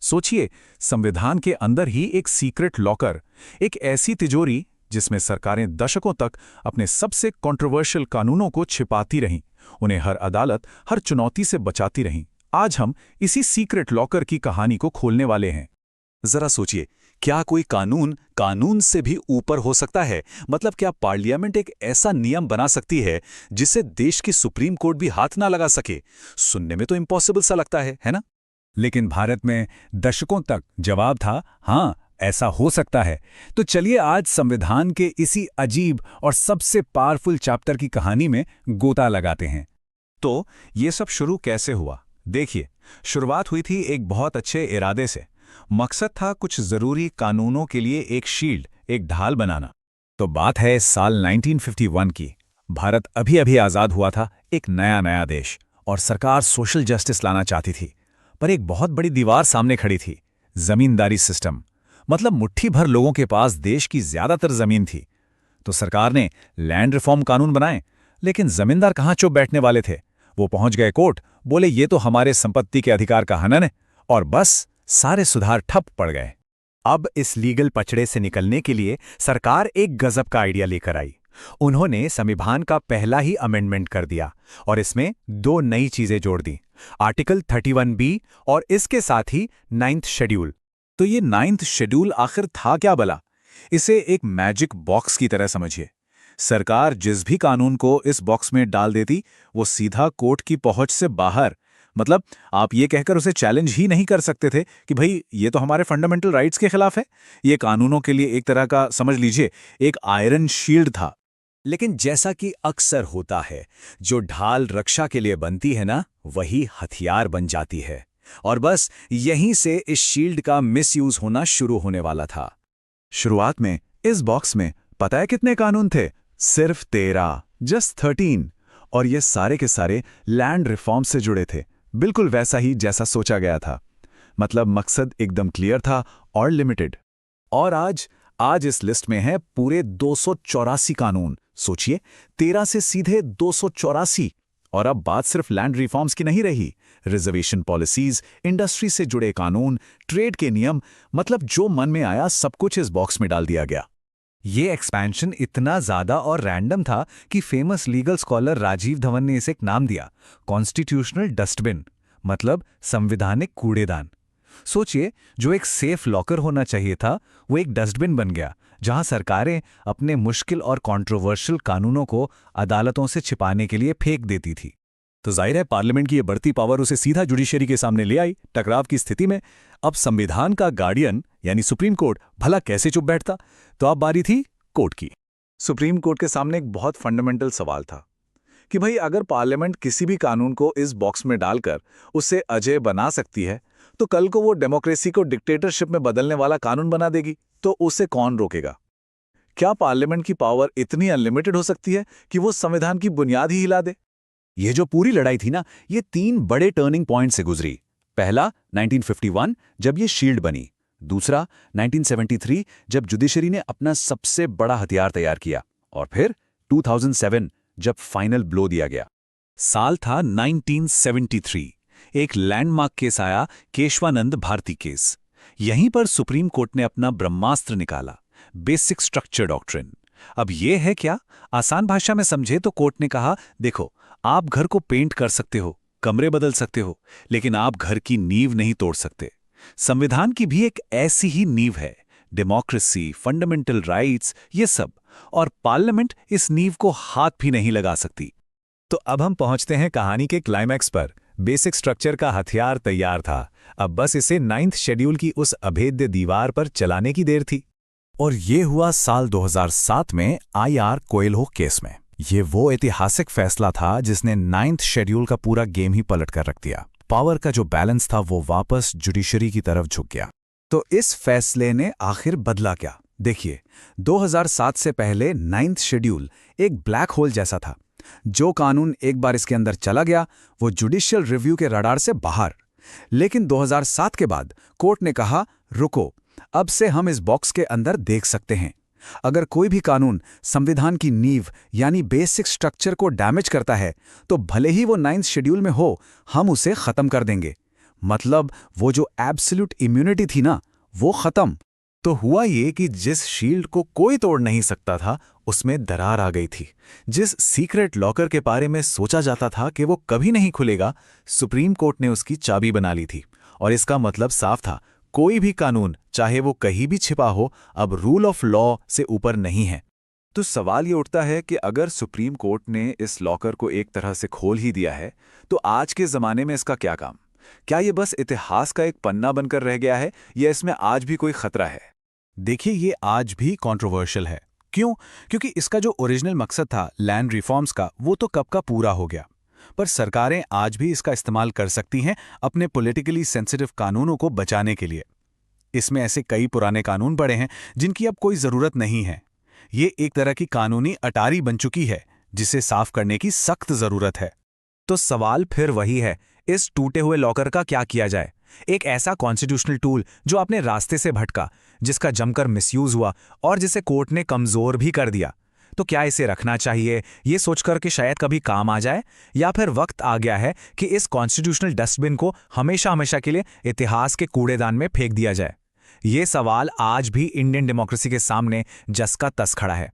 सोचिए, संविधान के अंदर ही एक सीक्रेट लॉकर, एक ऐसी तिजोरी जिसमें सरकारें दशकों तक अपने सबसे कंट्रोवर्शियल कानूनों को छिपाती रहीं, उन्हें हर अदालत, हर चुनौती से बचाती रहीं। आज हम इसी सीक्रेट लॉकर की कहानी को खोलने वाले हैं। जरा सोचिए, क्या कोई कानून कानून से भी ऊपर हो सकता है? मतलब क्या पार्लियामेंट एक ऐसा नियम बना सकती है जिसे देश की सुप्रीम कोर्ट भी हाथ ना लगा सके? सुनने में तो इम्पॉसिबल सा लगता है ना? लेकिन भारत में दशकों तक जवाब था, हाँ, ऐसा हो सकता है। तो चलिए आज संविधान के इसी अजीब और सबसे पावरफुल चैप्टर की कहानी में गोता लगाते हैं। तो ये सब शुरू कैसे हुआ? देखिए, शुरुआत हुई थी एक बहुत अच्छे इरादे से। मकसद था कुछ जरूरी कानूनों के लिए एक शील्ड, एक ढाल बनाना। तो बात है साल 1951 की। भारत अभी अभी आज़ाद हुआ था, एक नया देश, और सरकार सोशल जस्टिस लाना चाहती थी। पर एक बहुत बड़ी दीवार सामने खड़ी थी, जमींदारी सिस्टम। मतलब मुट्ठी भर लोगों के पास देश की ज्यादातर जमीन थी। तो सरकार ने लैंड रिफॉर्म कानून बनाए, लेकिन जमींदार कहाँ चुप बैठने वाले थे। वो पहुंच गए कोर्ट, बोले ये तो हमारे संपत्ति के अधिकार का हनन है, और बस सारे सुधार ठप पड़ गए। अब इस लीगल पचड़े से निकलने के लिए सरकार एक गजब का आइडिया लेकर आई। उन्होंने संविधान का पहला ही अमेंडमेंट कर दिया और इसमें 2 नई चीजें जोड़ दी, आर्टिकल 31B और इसके साथ ही 9th शेड्यूल। तो ये 9th शेड्यूल आखिर था क्या भला? इसे एक मैजिक बॉक्स की तरह समझिए। सरकार जिस भी कानून को इस बॉक्स में डाल देती, वो सीधा कोर्ट की पहुंच से बाहर, मतलब आप ये कहकर उसे चैलेंज ही नहीं कर सकते थे कि भाई ये तो हमारे फंडामेंटल राइट्स के खिलाफ है। ये कानूनों के लिए एक तरह का, समझ लीजिए, एक आयरन शील्ड था। लेकिन जैसा कि अक्सर होता है, जो ढाल रक्षा के लिए बनती है ना, वही हथियार बन जाती है। और बस यहीं से इस शील्ड का मिसयूज होना शुरू होने वाला था। शुरुआत में इस बॉक्स में पता है कितने कानून थे? सिर्फ 13, जस्ट 13। और ये सारे के सारे लैंड रिफॉर्म से जुड़े थे, बिल्कुल वैसा ही जैसा सोचा गया था। मतलब मकसद एकदम क्लियर था और लिमिटेड। और आज इस लिस्ट में है पूरे 284 कानून। सोचिए, 13 से सीधे 284। और अब बात सिर्फ लैंड रिफॉर्म्स की नहीं रही। रिजर्वेशन पॉलिसीज, इंडस्ट्री से जुड़े कानून, ट्रेड के नियम, मतलब जो मन में आया सब कुछ इस बॉक्स में डाल दिया गया। ये एक्सपेंशन इतना ज्यादा और रैंडम था कि famous legal scholar Rajeev Dhavan ने इसे एक नाम दिया, कॉन्स्टिट्यूशनल डस्टबिन, मतलब संवैधानिक कूड़ेदान। सोचिए, जो एक सेफ लॉकर होना चाहिए था, वो एक डस्टबिन बन गया, जहां सरकारें अपने मुश्किल और कंट्रोवर्शियल कानूनों को अदालतों से छिपाने के लिए फेंक देती थी। तो जाहिर है पार्लियामेंट की ये बढ़ती पावर उसे सीधा जुडिशरी के सामने ले आई। टकराव की स्थिति में अब संविधान का गार्डियन यानी सुप्रीम कोर्ट भला कैसे चुप बैठता? तो अब बारी थी कोर्ट की। सुप्रीम कोर्ट के सामने एक बहुत फंडामेंटल सवाल था कि भाई अगर पार्लियामेंट किसी भी कानून को इस बॉक्स में डालकर उसे अजेय बना सकती है, तो कल को वो डेमोक्रेसी को डिक्टेटरशिप में बदलने वाला कानून बना देगी, तो उसे कौन रोकेगा? क्या पार्लियामेंट की पावर इतनी अनलिमिटेड हो सकती है कि वो संविधान की बुनियाद ही हिला दे? ये जो पूरी लड़ाई थी ना, ये 3 बड़े टर्निंग पॉइंट से गुजरी। पहला 1951 जब ये शील्ड बनी, दूसरा 1973 जब जुडिशरी ने अपना सबसे बड़ा हथियार तैयार किया, और फिर 2007 जब फाइनल ब्लो दिया गया। साल था 1973। एक लैंडमार्क केस आया, केशवानंद भारती केस। यहीं पर सुप्रीम कोर्ट ने अपना ब्रह्मास्त्र निकाला, बेसिक स्ट्रक्चर डॉक्ट्रिन। अब यह है क्या? आसान भाषा में समझे तो कोर्ट ने कहा, देखो, आप घर को पेंट कर सकते हो, कमरे बदल सकते हो, लेकिन आप घर की नींव नहीं तोड़ सकते। संविधान की भी एक ऐसी ही नींव है, डेमोक्रेसी, फंडामेंटल राइट्स, ये सब, और पार्लियामेंट इस नींव को हाथ भी नहीं लगा सकती। तो अब हम पहुंचते हैं कहानी के क्लाइमैक्स पर। बेसिक स्ट्रक्चर का हथियार तैयार था, अब बस इसे 9th शेड्यूल की उस अभेद्य दीवार पर चलाने की देर थी। और ये हुआ साल 2007 में IR कोएल्हो केस में। ये वो ऐतिहासिक फैसला था जिसने 9th शेड्यूल का पूरा गेम ही पलट कर रख दिया। पावर का जो बैलेंस था वो वापस जुडिशरी की तरफ झुक गया। तो इस फैसले ने आखिर बदला क्या? देखिए, 2007 से पहले 9th शेड्यूल एक ब्लैक होल जैसा था। जो कानून एक बार इसके अंदर चला गया, वो जुडिशियल रिव्यू के रडार से बाहर। लेकिन 2007 के बाद कोर्ट ने कहा, रुको, अब से हम इस बॉक्स के अंदर देख सकते हैं। अगर कोई भी कानून संविधान की नींव यानी बेसिक स्ट्रक्चर को डैमेज करता है, तो भले ही वो 9th शेड्यूल में हो, हम उसे खत्म कर देंगे। मतलब वो जो एब्सोल्यूट इम्यूनिटी थी ना, वो खत्म। तो हुआ ये कि जिस शील्ड को कोई तोड़ नहीं सकता था, उसमें दरार आ गई थी। जिस सीक्रेट लॉकर के बारे में सोचा जाता था कि वो कभी नहीं खुलेगा, सुप्रीम कोर्ट ने उसकी चाबी बना ली थी। और इसका मतलब साफ था, कोई भी कानून, चाहे वो कहीं भी छिपा हो, अब रूल ऑफ लॉ से ऊपर नहीं है। तो सवाल ये उठता है कि अगर सुप्रीम कोर्ट ने इस लॉकर को एक तरह से खोल ही दिया है, तो आज के ज़माने में इसका क्या काम? क्या ये बस इतिहास का एक पन्ना बनकर रह गया है, या इसमें आज भी कोई खतरा है? देखिए, ये आज भी कंट्रोवर्शियल है। क्यों? क्योंकि इसका जो ओरिजिनल मकसद था लैंड रिफॉर्म्स का, वो तो कब का पूरा हो गया। पर सरकारें आज भी इसका इस्तेमाल कर सकती हैं अपने पॉलिटिकली सेंसिटिव कानूनों को बचाने के लिए। इसमें ऐसे कई पुराने कानून पड़े हैं जिनकी अब कोई ज़रूरत नहीं है। ये एक तरह की कानूनी अटारी बन चुकी है, जिसे साफ करने की सख्त ज़रूरत है। तो सवाल फिर वही है, इस टूटे हुए लॉकर का क्या किया जाए? एक ऐसा कॉन्स्टिट्यूशनल टूल जो अपने रास्ते से भटका, जिसका जमकर मिसयूज हुआ और जिसे कोर्ट ने कमजोर भी कर दिया। तो क्या इसे रखना चाहिए, ये सोचकर कि शायद कभी काम आ जाए, या फिर वक्त आ गया है कि इस कॉन्स्टिट्यूशनल डस्टबिन को हमेशा हमेशा के लिए इतिहास के कूड़ेदान में फेंक दिया जाए? ये सवाल आज भी इंडियन डेमोक्रेसी के सामने जस का तस खड़ा है।